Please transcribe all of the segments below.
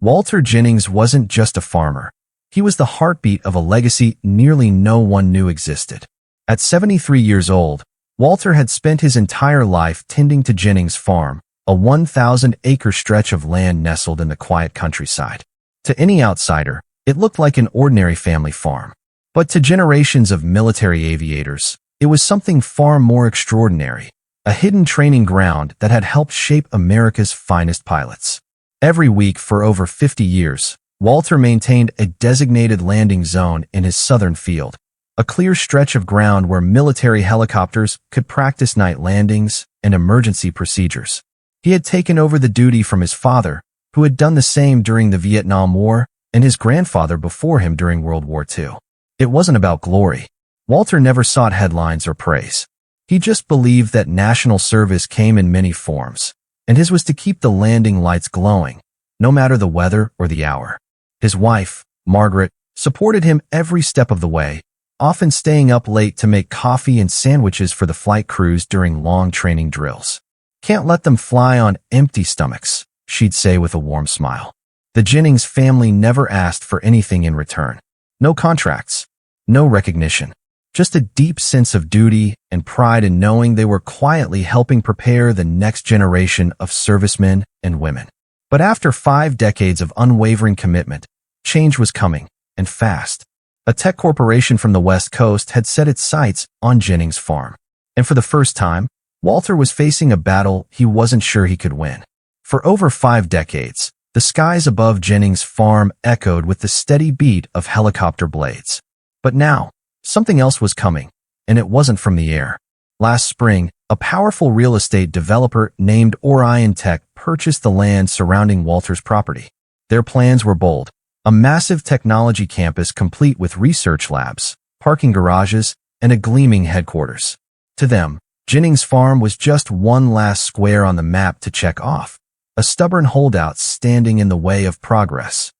Walter Jennings wasn't just a farmer. He was the heartbeat of a legacy nearly no one knew existed. At 73 years old, Walter had spent his entire life tending to Jennings Farm, a 1,000-acre stretch of land nestled in the quiet countryside. To any outsider, it looked like an ordinary family farm. But to generations of military aviators, it was something far more extraordinary, a hidden training ground that had helped shape America's finest pilots. Every week for over 50 years, Walter maintained a designated landing zone in his southern field, a clear stretch of ground where military helicopters could practice night landings and emergency procedures. He had taken over the duty from his father, who had done the same during the Vietnam War, and his grandfather before him during World War II. It wasn't about glory. Walter never sought headlines or praise. He just believed that national service came in many forms, and his was to keep the landing lights glowing, no matter the weather or the hour. His wife, Margaret, supported him every step of the way, often staying up late to make coffee and sandwiches for the flight crews during long training drills. "Can't let them fly on empty stomachs," she'd say with a warm smile. The Jennings family never asked for anything in return. No contracts, no recognition, just a deep sense of duty and pride in knowing they were quietly helping prepare the next generation of servicemen and women. But after 5 decades of unwavering commitment, change was coming, and fast. A tech corporation from the West Coast had set its sights on Jennings Farm. And for the first time, Walter was facing a battle he wasn't sure he could win. For over 5 decades, the skies above Jennings Farm echoed with the steady beat of helicopter blades. But now, something else was coming, and it wasn't from the air. Last spring, a powerful real estate developer named Orion Tech purchased the land surrounding Walter's property. Their plans were bold: a massive technology campus complete with research labs, parking garages, and a gleaming headquarters. To them, Jennings Farm was just one last square on the map to check off, a stubborn holdout standing in the way of progress.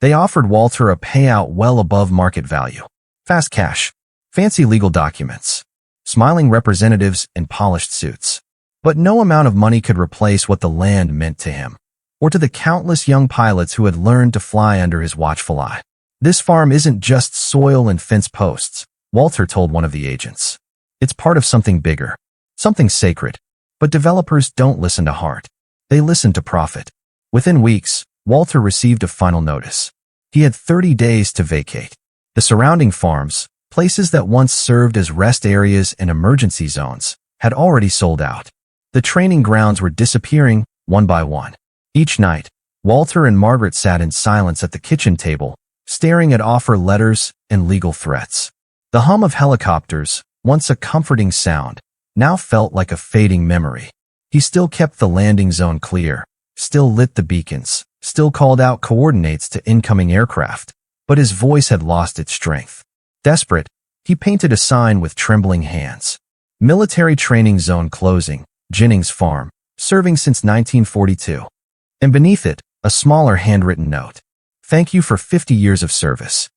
They offered Walter a payout well above market value. Fast cash, fancy legal documents, smiling representatives in polished suits. But no amount of money could replace what the land meant to him, or to the countless young pilots who had learned to fly under his watchful eye. "This farm isn't just soil and fence posts," Walter told one of the agents. "It's part of something bigger, something sacred." But developers don't listen to heart. They listen to profit. Within weeks, Walter received a final notice. He had 30 days to vacate. The surrounding farms, places that once served as rest areas and emergency zones, had already sold out. The training grounds were disappearing one by one. Each night, Walter and Margaret sat in silence at the kitchen table, staring at offer letters and legal threats. The hum of helicopters, once a comforting sound, now felt like a fading memory. He still kept the landing zone clear, still lit the beacons, still called out coordinates to incoming aircraft, but his voice had lost its strength. Desperate, he painted a sign with trembling hands. "Military Training Zone Closing, Jennings Farm, serving since 1942. And beneath it, a smaller handwritten note. "Thank you for 50 years of service."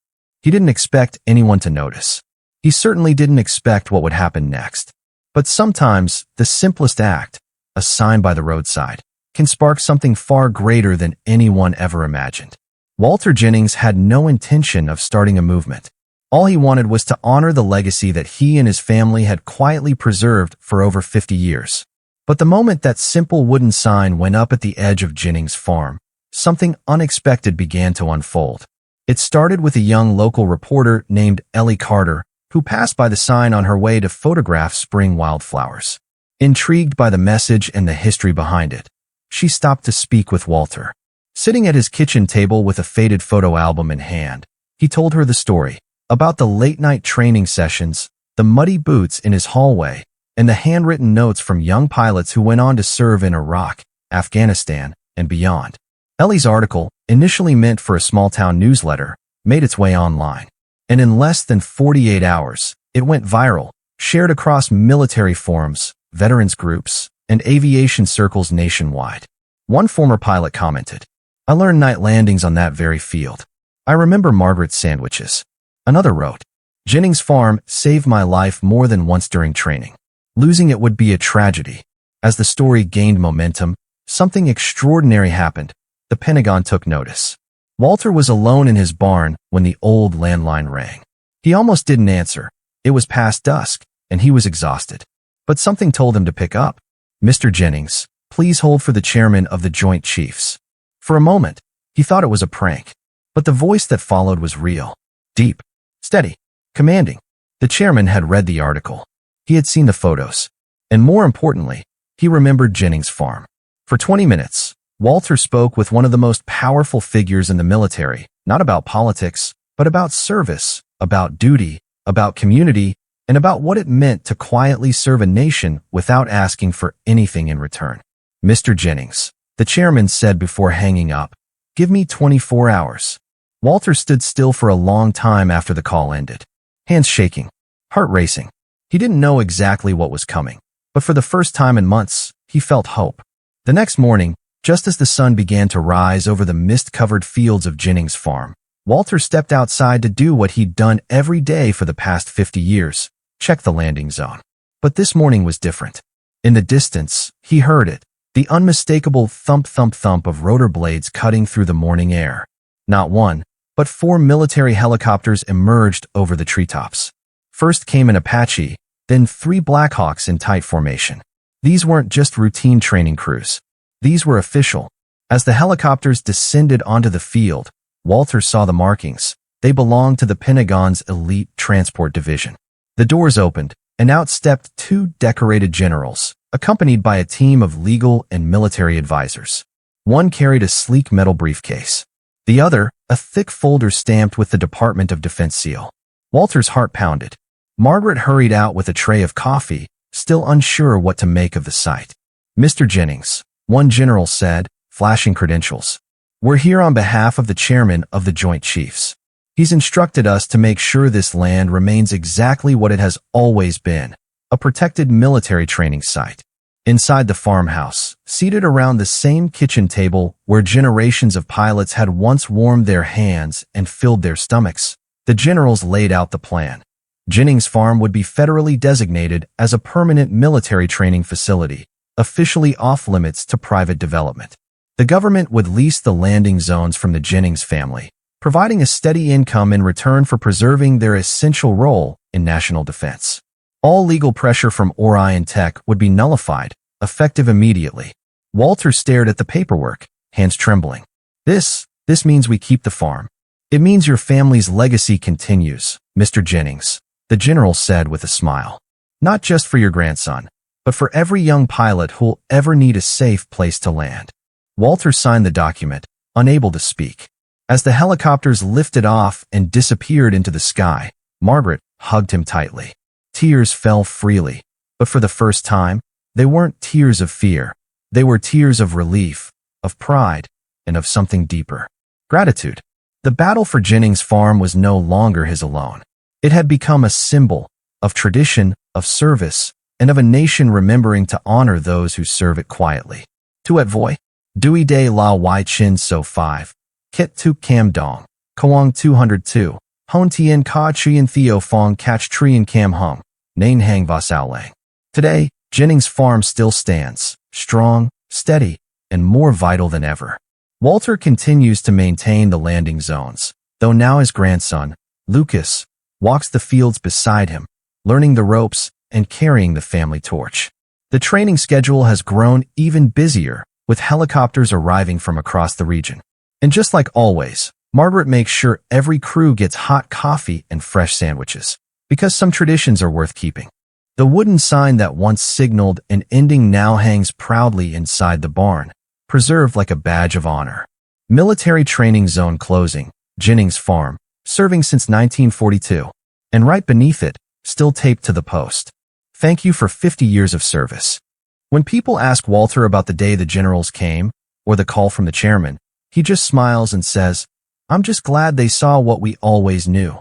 He didn't expect anyone to notice. He certainly didn't expect what would happen next. But sometimes, the simplest act, a sign by the roadside, can spark something far greater than anyone ever imagined. Walter Jennings had no intention of starting a movement. All he wanted was to honor the legacy that he and his family had quietly preserved for over 50 years. But the moment that simple wooden sign went up at the edge of Jennings Farm, something unexpected began to unfold. It started with a young local reporter named Ellie Carter, who passed by the sign on her way to photograph spring wildflowers. Intrigued by the message and the history behind it, she stopped to speak with Walter. Sitting at his kitchen table with a faded photo album in hand, he told her the story about the late-night training sessions, the muddy boots in his hallway, and the handwritten notes from young pilots who went on to serve in Iraq, Afghanistan, and beyond. Ellie's article, initially meant for a small-town newsletter, made its way online. And in less than 48 hours, it went viral, shared across military forums, veterans groups, and aviation circles nationwide. One former pilot commented, "I learned night landings on that very field. I remember Margaret's sandwiches." Another wrote, "Jennings Farm saved my life more than once during training. Losing it would be a tragedy." As the story gained momentum, something extraordinary happened. The Pentagon took notice. Walter was alone in his barn when the old landline rang. He almost didn't answer. It was past dusk, and he was exhausted. But something told him to pick up. "Mr. Jennings, please hold for the chairman of the Joint Chiefs." For a moment, he thought it was a prank. But the voice that followed was real. Deep. Steady. Commanding. The chairman had read the article. He had seen the photos. And more importantly, he remembered Jennings' farm. For 20 minutes, Walter spoke with one of the most powerful figures in the military, not about politics, but about service, about duty, about community, and about what it meant to quietly serve a nation without asking for anything in return. "Mr. Jennings," the chairman said before hanging up, "give me 24 hours. Walter stood still for a long time after the call ended. Hands shaking, heart racing. He didn't know exactly what was coming, but for the first time in months, he felt hope. The next morning, just as the sun began to rise over the mist-covered fields of Jennings' farm, Walter stepped outside to do what he'd done every day for the past 50 years, check the landing zone. But this morning was different. In the distance, he heard it, the unmistakable thump-thump-thump of rotor blades cutting through the morning air. Not one, but 4 military helicopters emerged over the treetops. First came an Apache, then 3 Blackhawks in tight formation. These weren't just routine training crews. These were official. As the helicopters descended onto the field, Walter saw the markings. They belonged to the Pentagon's elite transport division. The doors opened, and out stepped 2 decorated generals, accompanied by a team of legal and military advisors. One carried a sleek metal briefcase. The other, a thick folder stamped with the Department of Defense seal. Walter's heart pounded. Margaret hurried out with a tray of coffee, still unsure what to make of the sight. "Mr. Jennings," one general said, flashing credentials. "We're here on behalf of the chairman of the Joint Chiefs. He's instructed us to make sure this land remains exactly what it has always been, a protected military training site." Inside the farmhouse, seated around the same kitchen table where generations of pilots had once warmed their hands and filled their stomachs, the generals laid out the plan. Jennings Farm would be federally designated as a permanent military training facility, officially off-limits to private development. The government would lease the landing zones from the Jennings family, providing a steady income in return for preserving their essential role in national defense. All legal pressure from Orion Tech would be nullified, effective immediately. Walter stared at the paperwork, hands trembling. This means we keep the farm. It means your family's legacy continues, Mr. Jennings, the general said with a smile. Not just for your grandson, but for every young pilot who'll ever need a safe place to land. Walter signed the document, unable to speak. As the helicopters lifted off and disappeared into the sky, Margaret hugged him tightly. Tears fell freely, but for the first time, they weren't tears of fear. They were tears of relief, of pride, and of something deeper. Gratitude. The battle for Jennings Farm was no longer his alone. It had become a symbol of tradition, of service, and of a nation remembering to honor those who serve it quietly. Tuet Voi, Dui De La Wai Chin So 5, Kit Tuk Cam Dong, Koang 202, Hon Tien Ka Chien Theo Fong Catch Trien Cam Hung, Nain Hang Va Sao Lang. Today, Jennings Farm still stands, strong, steady, and more vital than ever. Walter continues to maintain the landing zones, though now his grandson, Lucas, walks the fields beside him, learning the ropes and carrying the family torch. The training schedule has grown even busier, with helicopters arriving from across the region. And just like always, Margaret makes sure every crew gets hot coffee and fresh sandwiches, because some traditions are worth keeping. The wooden sign that once signaled an ending now hangs proudly inside the barn, preserved like a badge of honor. Military Training Zone Closing, Jennings Farm, serving since 1942. And right beneath it, still taped to the post. Thank you for 50 years of service. When people ask Walter about the day the generals came, or the call from the chairman, he just smiles and says, "I'm just glad they saw what we always knew.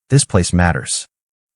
This place matters."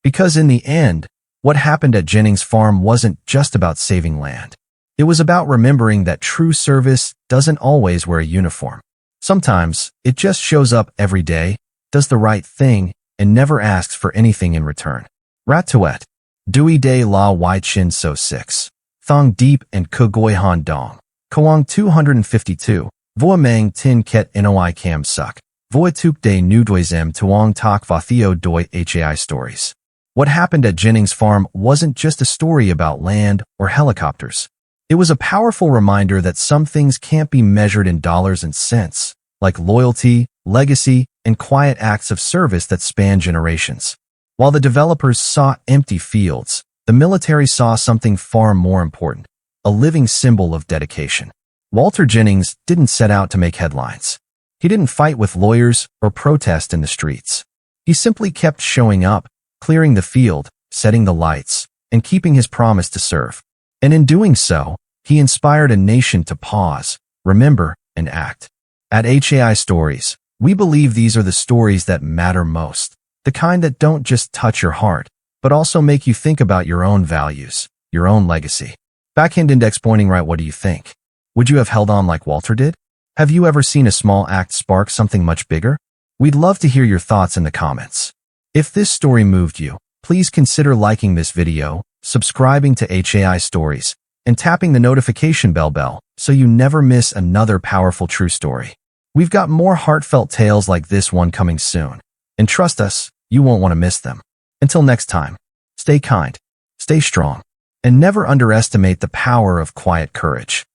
Because in the end, what happened at Jennings Farm wasn't just about saving land. It was about remembering that true service doesn't always wear a uniform. Sometimes, it just shows up every day, does the right thing, and never asks for anything in return. Rat Tuet, Dui De La Wai Chin So 6, Thong Deep and Kugoi Han Dong, Koang 252, Voi mang tin ket noi cam suk. Voi tuk de nu doizem tuong tak va theo doi hai stories. What happened at Jennings farm wasn't just a story about land or helicopters. It was a powerful reminder that some things can't be measured in dollars and cents, like loyalty, legacy, and quiet acts of service that span generations. While the developers saw empty fields, the military saw something far more important, a living symbol of dedication. Walter Jennings didn't set out to make headlines. He didn't fight with lawyers or protest in the streets. He simply kept showing up, clearing the field, setting the lights, and keeping his promise to serve. And in doing so, he inspired a nation to pause, remember, and act. At HAI Stories, we believe these are the stories that matter most, the kind that don't just touch your heart, but also make you think about your own values, your own legacy. Backhand index pointing right, what do you think? Would you have held on like Walter did? Have you ever seen a small act spark something much bigger? We'd love to hear your thoughts in the comments. If this story moved you, please consider liking this video, subscribing to HAI Stories, and tapping the notification bell so you never miss another powerful true story. We've got more heartfelt tales like this one coming soon, and trust us, you won't want to miss them. Until next time, stay kind, stay strong, and never underestimate the power of quiet courage.